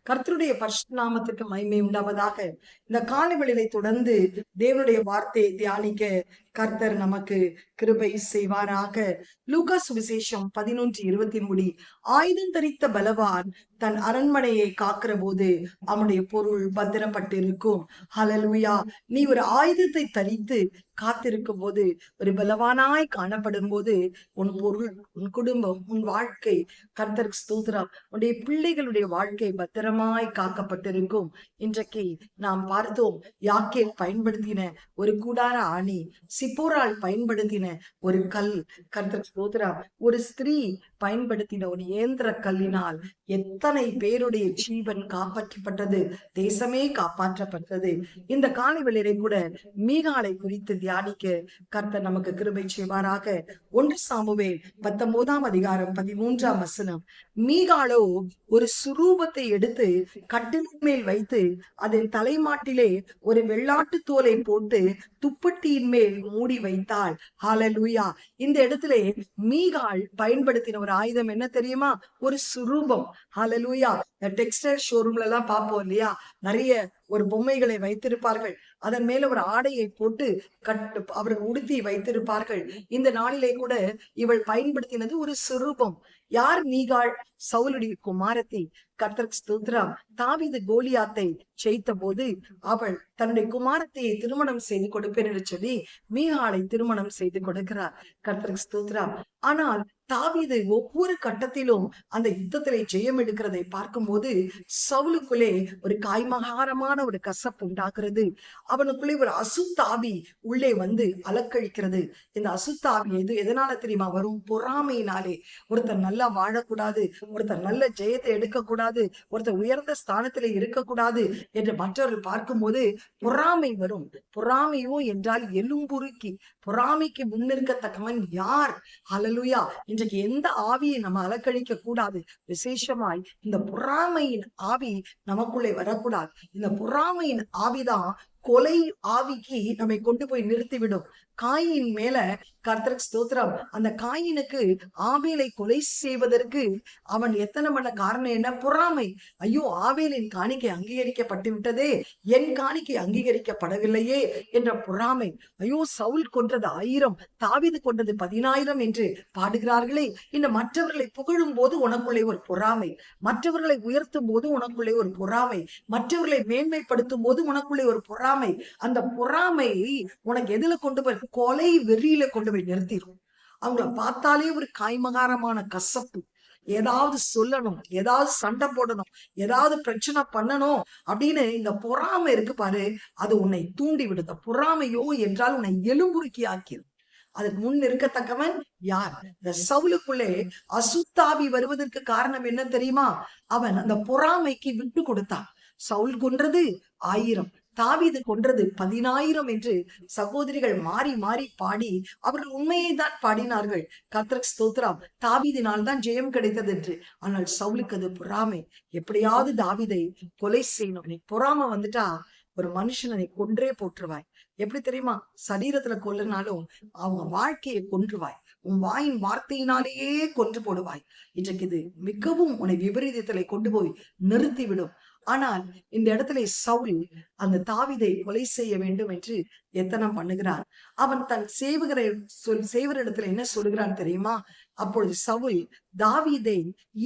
கர்த்தருடைய பரிசுத்த நாமத்துக்கு மகிமை உண்டாவதாக. இந்த காலை தொடர்ந்து தேவனுடைய வார்த்தையை தியானிக்க கர்த்தர் நமக்கு கிருபை செய்வாராக. லூக்கா சுவிசேஷம் 11:20 ஆயுதம் தரித்த பலவான் தன் அரண்மனையை காக்கிற போது அவனுடைய பொருள் பத்திரப்பட்டிருக்கும். ஹல்லேலூயா. நீ ஒரு ஆயுதத்தை தரித்து காத்திருக்கும் போது, ஒரு பலவானாய் காணப்படும் போது, உன் பொருள், உன் குடும்பம், உன் வாழ்க்கை, கர்த்தருக்கு ஸ்தோத்திரம், உன்னுடைய பிள்ளைகளுடைய வாழ்க்கை பத்திரமாய் காக்கப்பட்டிருக்கும். இன்றைக்கு நாம் பார்த்தோம், யாக்கேல் பயன்படுத்தின ஒரு கூடார ஆணி, சிப்போரால் பயன்படுத்தின ஒரு கல், கர்த்தருக்கு ஸ்தோத்திரம், ஒரு ஸ்திரீ பயன்படுத்தின ஒரு இயந்திர கல்லினால் எத்தனை பேருடைய ஜீவன் காப்பாற்றப்பட்டது, தேசமே காப்பாற்றப்பட்டது. இந்த காலை வேளையிலே கூட மீகாலை குறித்து தியானிக்க கர்த்தர் நமக்கு கிருபை செய்வாராக. 1 சாமுவேல் 19:13 மீகாளோ ஒரு சுரூபத்தை எடுத்து கட்டிலின் மேல் வைத்து அதன் தலைமாட்டிலே ஒரு வெள்ளாட்டு தோலை போட்டு துப்பட்டியின் மேல் மூடி வைத்தாள். ஹல்லேலூயா. இந்த இடத்திலே மீகாள் பயன்படுத்தின ஒரு ஆயுதம் என்ன தெரியுமா? ஒரு சுரூபம். ஹல்லேலூயா. டெக்ஸ்டைல் ஷோரூம்ல எல்லாம் பார்ப்போம் இல்லையா, நிறைய ஒரு பொம்மைகளை வைத்திருப்பார்கள், அதன் மேல ஒரு ஆடையை போட்டு அவர்கள் உடுத்தி வைத்திருப்பார்கள். இந்த நாளிலே கூட இவள் பயன்படுத்தினது ஒரு சுரூபம். யார் மீகாள்? சவுலுடைய குமாரத்தி. கர்த்தருக்கு ஸ்தோத்திரம். தாவீது கோலியாத்தை ஜெயித்த போது அவள் தன்னுடைய குமாரத்தையை திருமணம் செய்து கொடுப்பேன் என்று சொல்லி மீகாளை திருமணம் செய்து கொடுக்கிறார். கர்த்தருக்கு ஸ்தோத்திரம். ஆனால் தாவீது ஒவ்வொரு கட்டத்திலும் அந்த யுத்தத்திலே ஜெயம் எடுக்கிறதை பார்க்கும்போது சவுலுக்குள்ளே ஒரு காய்மகாரமான ஒரு கசப்பு உண்டாகிறது. அவனுக்குள்ளே ஒரு அசுத்தாவி உள்ளே வந்து அலக்கழிக்கிறது. இந்த அசுத்தாவி எதனால தெரியுமா வரும்? பொறாமையினாலே. ஒருத்தர் நல்லா வாழக்கூடாது, ஒருத்தர் நல்ல ஜெயத்தை எடுக்கக்கூடாது, ஒருத்தர் உயர்ந்த ஸ்தானத்திலே இருக்கக்கூடாது என்று மற்றவர்கள் பார்க்கும்போது பொறாமை வரும். பொறாமையோ என்றால் எலும்புருக்கி. பொறாமைக்கு முன்னிற்கத்தக்கவன் யார்? ஹல்லேலூயா. இன்றைக்கு எந்த ஆவியை நம்ம அலக்கழிக்க கூடாது. விசேஷமாய் இந்த பொறாமையின் ஆவி நமக்குள்ளே வரக்கூடாது. இந்த பொறாமையின் ஆவிதான் கொலை ஆவிக்கு நம்மை கொண்டு போய் நிறுத்திவிடும். காயின் மேல கர்த்தருக்கு ஸ்தோத்திரம், அந்த காயினுக்கு ஆபேலை கொலை செய்வதற்கு அவன் எத்தனை பண்ண காரணம் என்ன? பொறாமை. ஐயோ, ஆபேலின் காணிக்கை அங்கீகரிக்கப்பட்டு விட்டதே, என் காணிக்கை அங்கீகரிக்கப்படவில்லையே என்ற பொறாமை. ஐயோ, சவுல் கொன்றது 1000, தாவீது கொன்றது 10,000 என்று பாடுகிறார்களே. இந்த மற்றவர்களை புகழும் போது உனக்குள்ளே ஒரு பொறாமை, மற்றவர்களை உயர்த்தும் போது உனக்குள்ளே ஒரு பொறாமை, மற்றவர்களை மேன்மைப்படுத்தும் போது உனக்குள்ளே ஒரு பொறாமை. அந்த பொறாமை உனக்கு எதுல கொண்டு போய்? கொலை வெறியில கொண்டு போய் நிறுத்திடும். அவங்கள பார்த்தாலே ஒரு காய்மகாரமான கசப்பு. ஏதாவது சொல்லணும், ஏதாவது சண்டை போடணும், ஏதாவது பிரச்சனை பண்ணணும் அப்படின்னு இந்த பொறாமை இருக்கு பாரு, அது உன்னை தூண்டி விடுத. பொறாமையோ என்றால் உன்னை எலும்புருக்கி ஆக்கிடும். அதுக்கு முன் இருக்கத்தக்கவன் யார்? இந்த சவுலுக்குள்ளே அசுத்தாவி வருவதற்கு காரணம் என்ன தெரியுமா? அவன் அந்த பொறாமைக்கு விட்டு கொடுத்தான். சவுல் கொன்றது 1000, தாவீது கொன்றது 10,000 என்று சகோதரிகள் மாறி மாறி பாடி அவர்கள் உண்மையை தான் பாடினார்கள். கர்த்தருக்கு ஸ்தோத்திரம். தாவீதினால் தான் ஜெயம் கிடைத்தது என்று. ஆனால் சவுலுக்கு அது பொறாமை. எப்படியாவது தாவீதை கொலை செய்யணும். நீ பொறாமை வந்துட்டா ஒரு மனுஷனை கொன்றே போட்டுருவாய். எப்படி தெரியுமா? சரீரத்துல கொல்லனாலும் அவங்க வாழ்க்கையை கொன்றுவாய். உன் வாயின் வார்த்தையினாலேயே கொன்று போடுவாய். இன்றைக்கு இது மிகவும் உன்னை விபரீதத்திலே கொண்டு போய் நிறுத்திவிடும். ஆனால் இந்த இடத்துல சவுல் அந்த தாவீதை கொலை செய்ய வேண்டும் என்று எத்தனம் பண்ணுகிறான். அவன் தன் சேவகரிடத்துல என்ன சொல்லுகிறான் தெரியுமா? அப்பொழுது சவுல் தாவீதை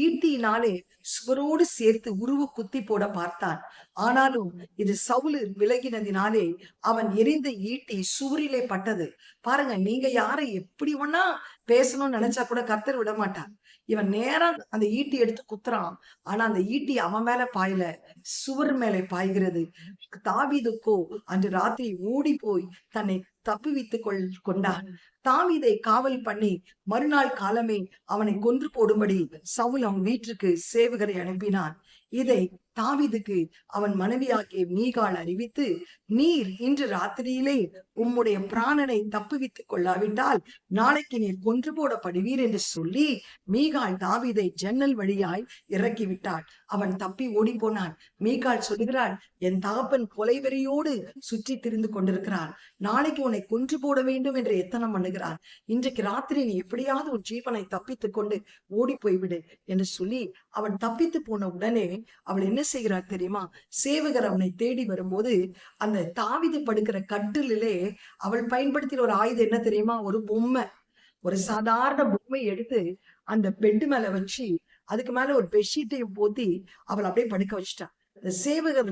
ஈட்டியினாலே சுவரோடு சேர்த்து உருவ குத்தி போட பார்த்தான். ஆனாலும் இது சவுல் விலகினதினாலே அவன் எரிந்த ஈட்டி சுவரிலே பட்டது. பாருங்க, நீங்க யாரை எப்படி ஒன்னா பேசணும்னு நினைச்சா கூட கர்த்தர் விட மாட்டார். இவன் நேரம் அந்த ஈட்டி எடுத்து குத்துறான். ஆனா அந்த ஈட்டி அவன் மேல பாயல, சுவர் மேலே பாய்கிறது. தாவீதுக்கோ அன்று ராத்திரி ஓடி போய் தன்னை தப்புவித்துக் கொண்டான். தாவீதை காவல் பண்ணி மறுநாள் காலமே அவனை கொன்று போடும்படி சவுல் அவன் வீட்டிற்கு சேவகரை அனுப்பினான். இதை தாவீதுக்கு அவன் மனைவியாகிய மீகாள் அறிவித்து, நீர் இன்று ராத்திரியிலே உம்முடைய பிராணனை தப்புவித்துக் கொள்ளாவிட்டால் நாளைக்கு நீர் கொன்று போடப்படுவீர் என்று சொல்லி மீகாள் தாவீதை ஜன்னல் வழியாய் இறக்கி விட்டாள். அவன் தப்பி ஓடி போனான். மீகாள் சொல்லுகிறாள், என் தகப்பன் கொலைவெறியோடு சுற்றி திரிந்து கொண்டிருக்கிறான், நாளைக்கு உன்னை கொன்று போட வேண்டும் என்று எத்தனம் பண்ணுகிறான். இன்றைக்கு ராத்திரி நீ எப்படியாவது உன் ஜீவனை தப்பித்துக் கொண்டு ஓடி போய்விடு என்று சொல்லி அவன் தப்பித்து போன உடனே அவள் என்ன செய்கிறார் தெரியுமா? சேவகர் அவனை தேடி வரும்போது அந்த தாவீது படுக்கிற கட்டிலே அவள் பயன்படுத்தின ஒரு ஆயுதம் என்ன தெரியுமா? ஒரு பொம்மை. ஒரு சாதாரண பொம்மை எடுத்து அந்த பெட் மேல வச்சு அதுக்கு மேல ஒரு பெட்ஷீட்டையும் போத்தி அவள் அப்படியே படுக்க வச்சுட்டான். இந்த சேவகர்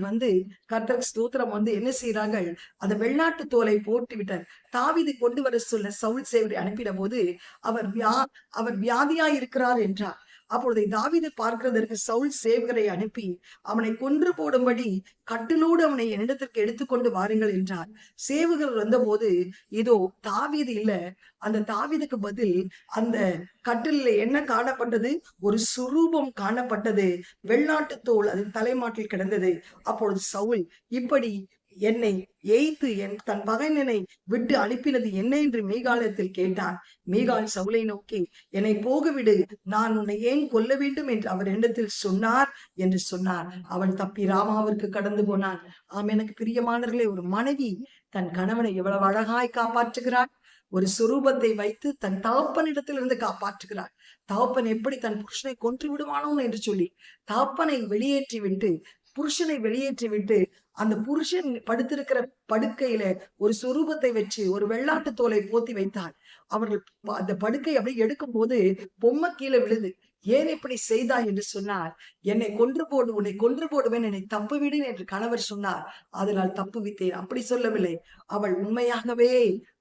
கர்த்தருக்கு ஸ்தோத்திரம் என்ன செய்யறாங்க, அந்த வெள்ளாட்டு தோலை போட்டு விட்டார். தாவீது கொண்டு வர சொல்ல சவுல் சேவரை அனுப்பின போது அவர் வியாதியா இருக்கிறார் என்றார். அப்பொழுது தாவீது பார்க்கிறதற்கு சவுல் சேவகரை அனுப்பி அவனை கொன்று போடும்படி கட்டிலோடு அவனை என்னிடத்திற்கு எடுத்துக்கொண்டு வாருங்கள் என்றார். சேவகர் வந்தபோது இதோ தாவீது இல்ல. அந்த தாவீதுக்கு பதில் அந்த கட்டில என்ன காணப்பட்டது? ஒரு சுரூபம் காணப்பட்டது. வெள்ளாட்டு தோல் அது தலைமாட்டில் கிடந்தது. அப்பொழுது சவுல், இப்படி என்னை எய்த்து தன் பகைஞனை விட்டு அனுப்பினது என்ன என்று மீகாலத்தில் கேட்டான். மீகால் சவுலை நோக்கி, என்னை போகவிடு, நான் உன்னை ஏன் கொல்ல வேண்டும் என்று அவர் என்னிடத்தில் சொன்னார் என்று சொன்னார். அவன் தப்பி ராமாவிற்கு கடந்து போனான். எனக்கு பிரியமானவர்களே, ஒரு மனைவி தன் கணவனை எவ்வளவு அழகாய் காப்பாற்றுகிறார். ஒரு சுரூபத்தை வைத்து தன் தகப்பனிடத்திலிருந்து காப்பாற்றுகிறார். தகப்பன் எப்படி தன் புருஷனை கொன்று விடுவானோ என்று சொல்லி தகப்பனை வெளியேற்றி விட்டு, புருஷனை வெளியேற்றி விட்டு, அந்த புருஷன் படுத்திருக்கிற படுக்கையில ஒரு சுரூபத்தை வச்சு ஒரு வெள்ளாட்டு தோலை போத்தி வைத்தார். அவர்கள் அந்த படுக்கை அப்படியே எடுக்கும் போது பொம்மை கீழே விழுது. ஏன் இப்படி செய்தாய் என்று சொன்னார். என்னை கொன்று போடு, உன்னை கொன்று போடுவேன், என்னை தப்பு விடு என்று கணவர் சொன்னார். அதனால் தப்பு வித்தேன். அப்படி சொல்லவில்லை. அவள் உண்மையாகவே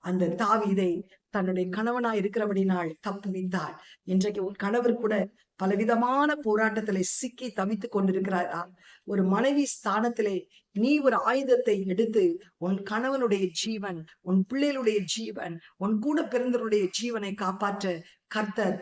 அந்த தாவீதை தன்னுடைய கணவனாய் இருக்கிறபடினால் தப்பு வித்தாள். இன்றைக்கு உன் கணவர் கூட பலவிதமான போராட்டத்திலே சிக்கி தவித்துக் கொண்டிருக்கிறாரா? ஒரு மனைவி ஸ்தானத்திலே நீ ஒரு ஆயுதத்தை எடுத்து உன் கணவனுடைய ஜீவன், உன் பிள்ளைகளுடைய ஜீவன், உன் கூட பிறந்தவருடைய ஜீவனை காப்பாற்ற கர்த்தர்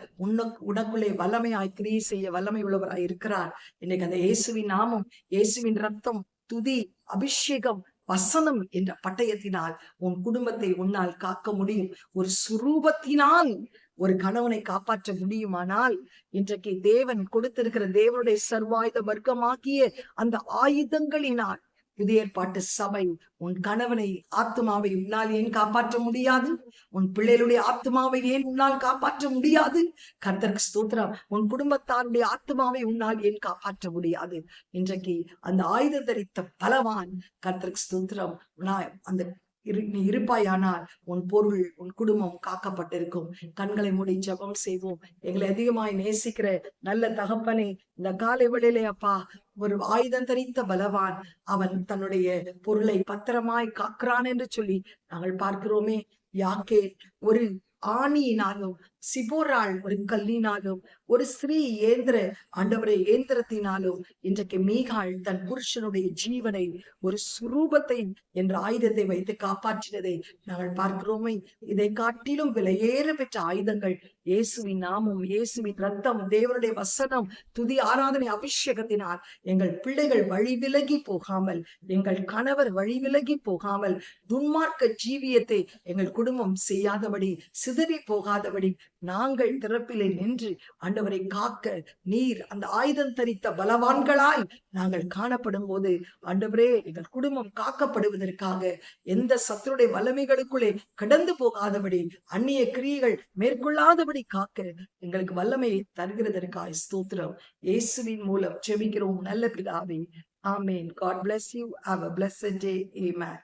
உனக்குள்ளே வல்லமையாய் கிரியை செய்ய வல்லமை உள்ளவராய் இருக்கிறார். இன்னைக்கு அந்த இயேசுவின் நாமம், இயேசுவின் ரத்தம், துதி, அபிஷேகம், வசனம் என்ற பட்டயத்தினால் உன் குடும்பத்தை உன்னால் காக்க முடியும். ஒரு சுரூபத்தினால் ஒரு கணவனை காப்பாற்ற முடியுமானால் இன்றைக்கு தேவன் கொடுத்திருக்கிற தேவனுடைய சர்வாயுத வர்க்கமாக்கிய அந்த ஆயுதங்களினால் புதிய ஏற்பாட்டு சபை உன் கணவனை ஆத்மாவை உன்னால் ஏன் காப்பாற்ற முடியாது? உன் பிள்ளைகளுடைய ஆத்மாவை ஏன் உன்னால் காப்பாற்ற முடியாது? கர்த்தருக்கு ஸ்தோத்திரம். உன் குடும்பத்தாருடைய ஆத்மாவை உன்னால் ஏன் காப்பாற்ற முடியாது? இன்றைக்கு அந்த ஆயுத தரித்த பலவான் கர்த்தருக்கு ஸ்தோத்திரம் அந்த நீ இருப்பாயானால் உன் பொருள், உன் குடும்பம் காக்கப்பட்டிருக்கும். கண்களை மூடி ஜெபம் செய்வோம். எங்களை அதிகமாய் நேசிக்கிற நல்ல தகப்பனே, இந்த காலை வேளையிலே அப்பா, ஒரு ஆயுதம் தரித்த பலவான் அவன் தன்னுடைய பொருளை பத்திரமாய் காக்கிறான் என்று சொல்லி நாங்கள் பார்க்கிறோமே. யாக்கே ஒரு ஆணியினாலும், சிபோராள் ஒரு கல்லினாலும், ஒரு ஸ்திரீ ஏந்திரத்தினாலும் இன்றைக்கு மீகாள் தன் புருஷனுடைய ஜீவனை ஒரு சுரூபத்தை என்ற ஆயுதத்தை வைத்து காப்பாற்றினதை நாங்கள் பார்க்கிறோமே. இதை காட்டிலும் விலையேற பெற்ற ஆயுதங்கள் இயேசுவின் நாமம், இயேசுவின் ரத்தம், தேவனுடைய வசனம், துதி, ஆராதனை, அபிஷேகத்தினால் எங்கள் பிள்ளைகள் வழி விலகி போகாமல், எங்கள் கணவர் வழி விலகி போகாமல், துன்மார்க்க ஜீவியத்தை எங்கள் குடும்பம் செய்யாதபடி, சிதறி போகாதபடி நாங்கள் திறப்பிலே நின்று ஆண்டவரை காக்க நீர் அந்த ஆயுதம் தரித்த பலவான்களாய் நாங்கள் காணப்படும் போது ஆண்டவரே, எங்கள் குடும்பம் காக்கப்படுவதற்காக எந்த சத்துருடைய வல்லமைகளுக்குள்ளே கடந்து போகாதபடி, அந்நிய கிரியைகள் மேற்கொள்ளாதபடி காக்க எங்களுக்கு வல்லமையை தருகிறதற்காக ஸ்தோத்திரம். இயேசுவின் மூலம் ஜெபிக்கிறோம் நல்ல பிதாவே. ஆமென். God bless you. Have a blessed day. Amen.